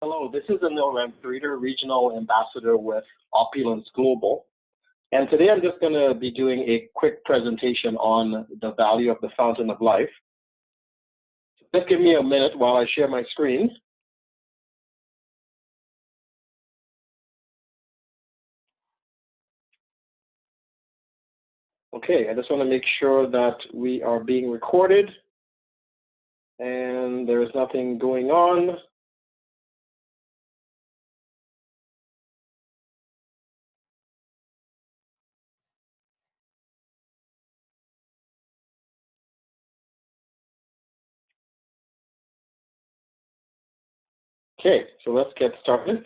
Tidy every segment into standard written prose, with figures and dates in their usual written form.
Hello, this is Anil Ramthreder, Regional Ambassador with Opulence Global. And today I'm just going to be doing a quick presentation on the value of the Fountain of Life. Just give me a minute while I share my screen. Okay, I just want to make sure that we are being recorded and there is nothing going on. Okay, so let's get started.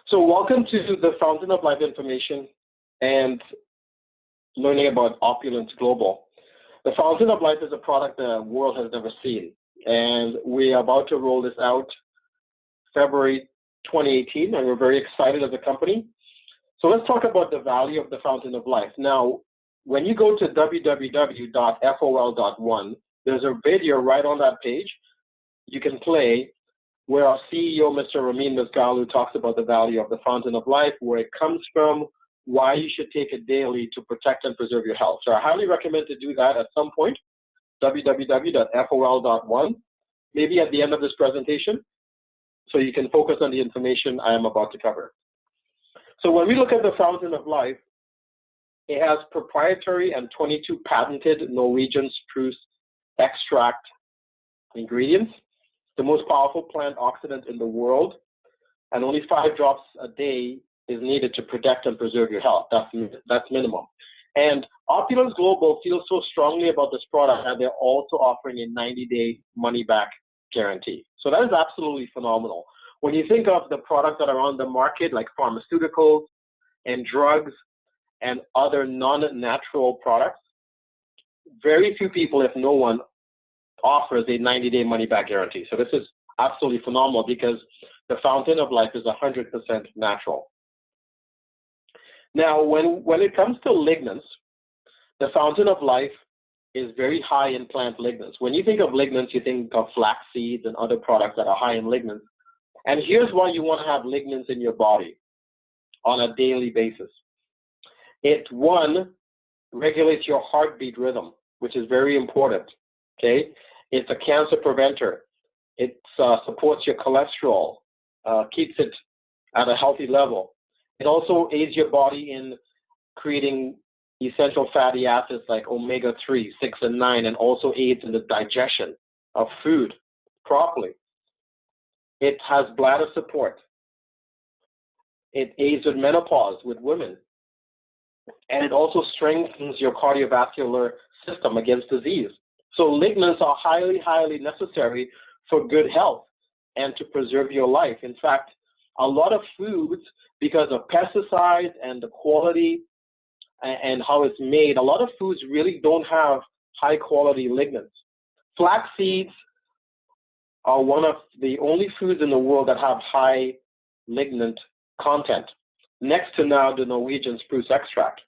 So welcome to the Fountain of Life information and learning about Opulence Global. The Fountain of Life is a product the world has never seen, and we are about to roll this out February 2018, and we're very excited as a company. So let's talk about the value of the Fountain of Life. Now, when you go to www.fol.one, there's a video right on that page you can play where our CEO, Mr. Ramin Misgalu, talks about the value of the Fountain of Life, where it comes from, why you should take it daily to protect and preserve your health. So I highly recommend to do that at some point, www.fol.one, maybe at the end of this presentation, so you can focus on the information I am about to cover. So when we look at the Fountain of Life, it has proprietary and 22 patented Norwegian spruce extract ingredients, the most powerful plant oxidant in the world, and only 5 drops a day is needed to protect and preserve your health. That's minimum. And Opulence Global feels so strongly about this product that they're also offering a 90-day money-back guarantee. So that is absolutely phenomenal. When you think of the products that are on the market, like pharmaceuticals and drugs and other non-natural products, very few people, if no one, offers a 90-day money-back guarantee. So this is absolutely phenomenal because the Fountain of Life is 100% natural. Now, when it comes to lignans, the Fountain of Life is very high in plant lignans. When you think of lignans, you think of flax seeds and other products that are high in lignans. And here's why you want to have lignans in your body on a daily basis. It, one, regulates your heartbeat rhythm, which is very important, okay? It's a cancer preventer. It supports your cholesterol, keeps it at a healthy level. It also aids your body in creating essential fatty acids like omega-3, 6, and 9, and also aids in the digestion of food properly. It has bladder support. It aids with menopause with women. And it also strengthens your cardiovascular system against disease. So lignans are highly, highly necessary for good health and to preserve your life. In fact, a lot of foods, because of pesticides and the quality and how it's made, a lot of foods really don't have high quality lignans. Flax seeds are one of the only foods in the world that have high lignan content, next to now the Norwegian spruce extract.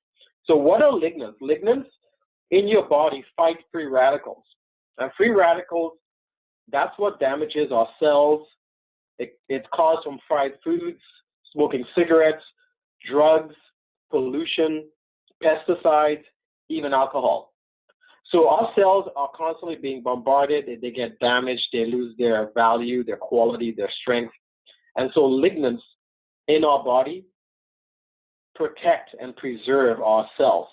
So what are lignans? Lignans in your body fight free radicals. And free radicals, that's what damages our cells. It's caused from fried foods, smoking cigarettes, drugs, pollution, pesticides, even alcohol. So our cells are constantly being bombarded, they get damaged, they lose their value, their quality, their strength. And so lignans in our body protect and preserve our cells.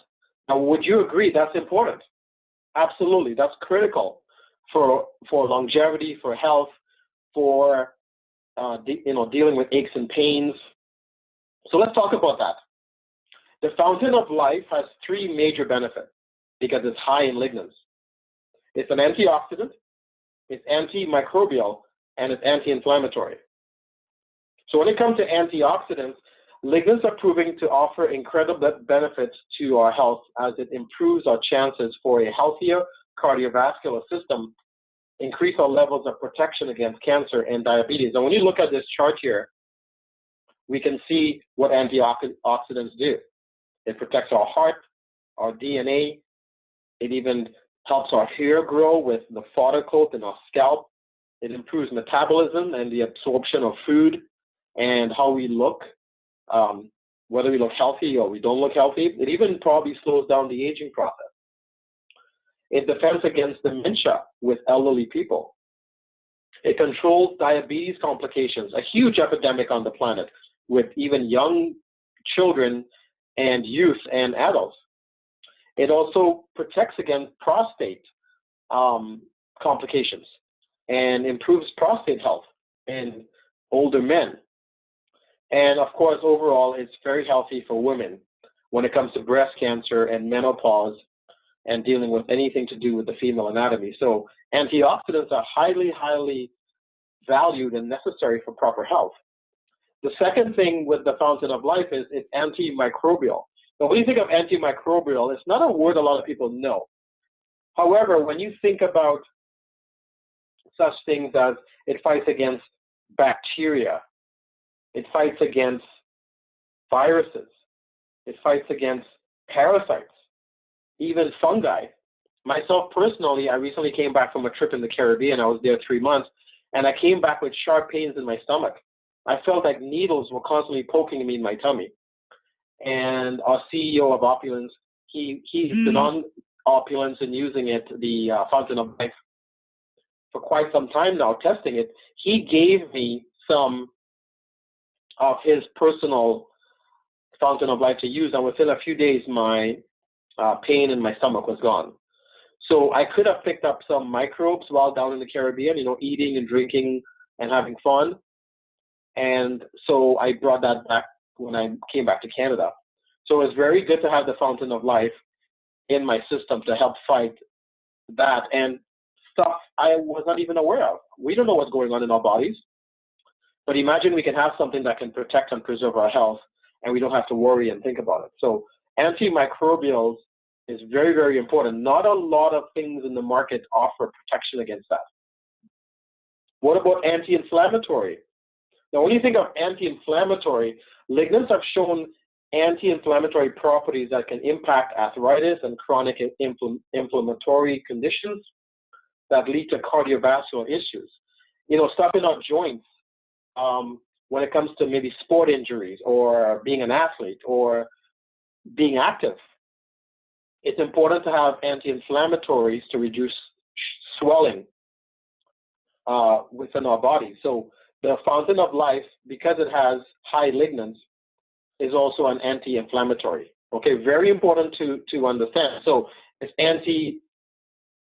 Now, would you agree that's important? Absolutely, that's critical for longevity, for health, for dealing with aches and pains. So let's talk about that. The Fountain of Life has 3 major benefits because it's high in lignans. It's an antioxidant, it's antimicrobial, and it's anti-inflammatory. So when it comes to antioxidants, lignans are proving to offer incredible benefits to our health as it improves our chances for a healthier cardiovascular system, increase our levels of protection against cancer and diabetes. And when you look at this chart here, we can see what antioxidants do. It protects our heart, our DNA. It even helps our hair grow with the follicles in our scalp. It improves metabolism and the absorption of food and how we look, whether we look healthy or we don't look healthy. It even probably slows down the aging process. It defends against dementia with elderly people. It controls diabetes complications, a huge epidemic on the planet with even young children and youth and adults. It also protects against prostate complications and improves prostate health in older men. And of course, overall, it's very healthy for women when it comes to breast cancer and menopause and dealing with anything to do with the female anatomy. So antioxidants are highly, highly valued and necessary for proper health. The second thing with the Fountain of Life is it's antimicrobial. So when you think of antimicrobial, it's not a word a lot of people know. However, when you think about such things as it fights against bacteria, it fights against viruses, it fights against parasites, even fungi. Myself personally, I recently came back from a trip in the Caribbean. I was there 3 months, and I came back with sharp pains in my stomach. I felt like needles were constantly poking me in my tummy. And our CEO of Opulence, he's been on Opulence and using it, the Fountain of Life, for quite some time now, testing it. He gave me some of his personal Fountain of Life to use, and within a few days, my pain in my stomach was gone. So I could have picked up some microbes while down in the Caribbean, eating and drinking and having fun. And so I brought that back when I came back to Canada. So it's very good to have the Fountain of Life in my system to help fight that and stuff I was not even aware of. We don't know what's going on in our bodies, but imagine we can have something that can protect and preserve our health, and we don't have to worry and think about it. So antimicrobials is very, very important. Not a lot of things in the market offer protection against that. What about anti-inflammatory? Now, when you think of anti-inflammatory, lignans have shown anti-inflammatory properties that can impact arthritis and chronic inflammatory conditions that lead to cardiovascular issues. Stuff in our joints when it comes to maybe sport injuries or being an athlete or being active. It's important to have anti-inflammatories to reduce swelling within our body. So the Fountain of Life, because it has high lignans, is also an anti-inflammatory. Okay, very important to understand. So it's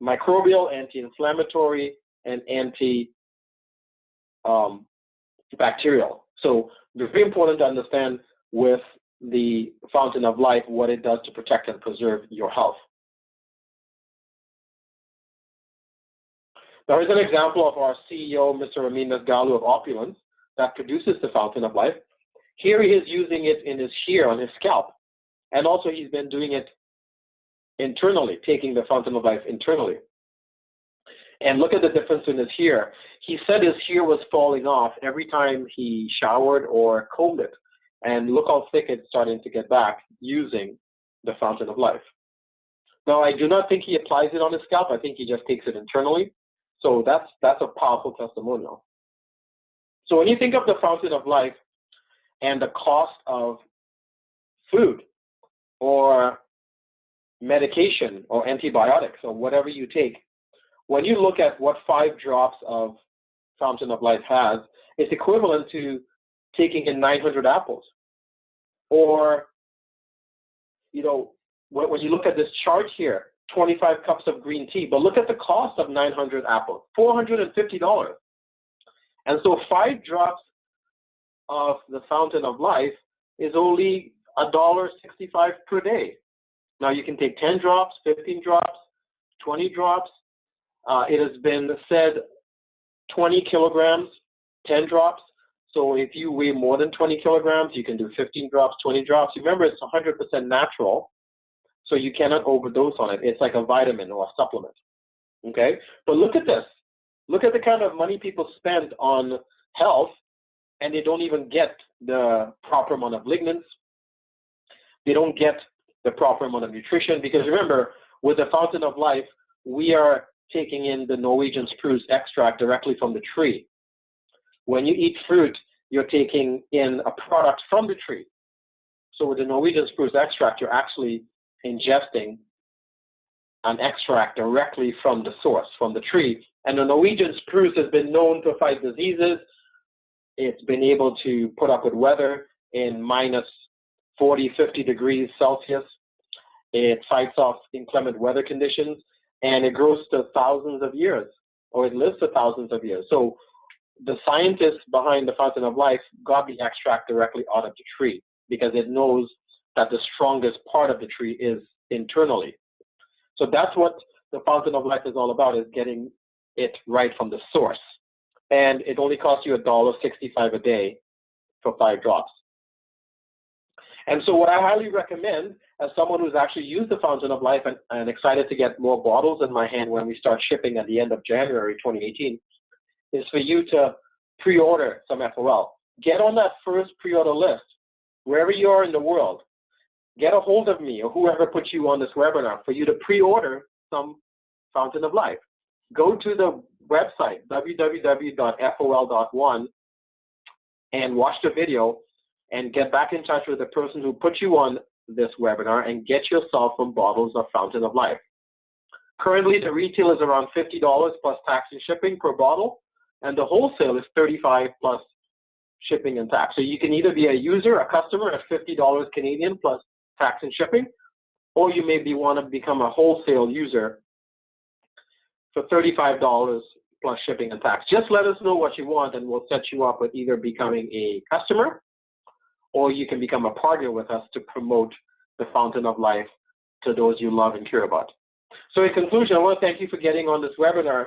antimicrobial, anti-inflammatory, and anti-bacterial. So very important to understand with the Fountain of Life what it does to protect and preserve your health. There is an example of our CEO, Mr. Amin Masgalu of Opulence, that produces the Fountain of Life. Here he is using it in his hair, on his scalp. And also he's been doing it internally, taking the Fountain of Life internally. And look at the difference in his hair. He said his hair was falling off every time he showered or combed it. And look how thick it's starting to get back using the Fountain of Life. Now, I do not think he applies it on his scalp. I think he just takes it internally. So that's a powerful testimonial. So when you think of the Fountain of Life and the cost of food or medication or antibiotics or whatever you take, when you look at what 5 drops of Fountain of Life has, it's equivalent to taking in 900 apples. Or, when you look at this chart here, 25 cups of green tea, but look at the cost of 900 apples, $450. And so 5 drops of the Fountain of Life is only $1.65 per day. Now you can take 10 drops, 15 drops, 20 drops. It has been said 20 kilograms, 10 drops. So if you weigh more than 20 kilograms, you can do 15 drops, 20 drops. Remember, it's 100% natural, so you cannot overdose on it. It's like a vitamin or a supplement, okay? But look at this. Look at the kind of money people spend on health, and they don't even get the proper amount of lignans. They don't get the proper amount of nutrition, because remember, with the Fountain of Life, we are taking in the Norwegian spruce extract directly from the tree. When you eat fruit, you're taking in a product from the tree. So with the Norwegian spruce extract, you're actually ingesting an extract directly from the source, from the tree. And the Norwegian spruce has been known to fight diseases. It's been able to put up with weather in minus 40, 50 degrees Celsius. It fights off inclement weather conditions, and it grows to thousands of years, or it lives to thousands of years. So the scientists behind the Fountain of Life got the extract directly out of the tree because it knows that the strongest part of the tree is internally. So that's what the Fountain of Life is all about, is getting it right from the source. And it only costs you $1.65 a day for 5 drops. And so what I highly recommend, as someone who's actually used the Fountain of Life and excited to get more bottles in my hand when we start shipping at the end of January 2018, is for you to pre-order some FOL. Get on that first pre-order list, wherever you are in the world. Get a hold of me or whoever put you on this webinar for you to pre-order some Fountain of Life. Go to the website, www.fol.one, and watch the video and get back in touch with the person who put you on this webinar and get yourself some bottles of Fountain of Life. Currently, the retail is around $50 plus tax and shipping per bottle, and the wholesale is $35 plus shipping and tax. So you can either be a user, a customer at $50 Canadian plus tax and shipping, or you maybe want to become a wholesale user for $35 plus shipping and tax. Just let us know what you want, and we'll set you up with either becoming a customer, or you can become a partner with us to promote the Fountain of Life to those you love and care about. So in conclusion, I want to thank you for getting on this webinar.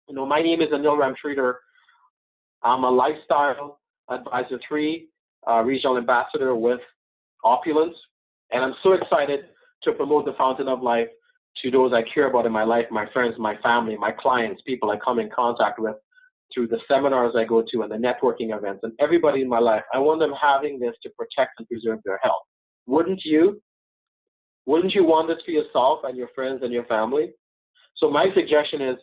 My name is Anil Ramtreter. I'm a Lifestyle Advisor 3 Regional Ambassador with Opulence, and I'm so excited to promote the Fountain of Life to those I care about in my life, my friends, my family, my clients, people I come in contact with through the seminars I go to and the networking events, and everybody in my life. I want them having this to protect and preserve their health. Wouldn't you? Wouldn't you want this for yourself and your friends and your family? So my suggestion is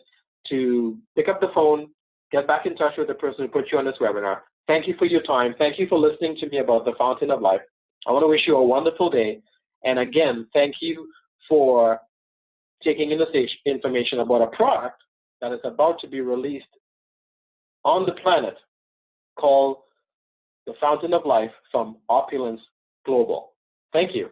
to pick up the phone, get back in touch with the person who put you on this webinar. Thank you for your time. Thank you for listening to me about the Fountain of Life. I want to wish you a wonderful day. And again, thank you for taking in this information about a product that is about to be released on the planet called the Fountain of Life from Opulence Global. Thank you.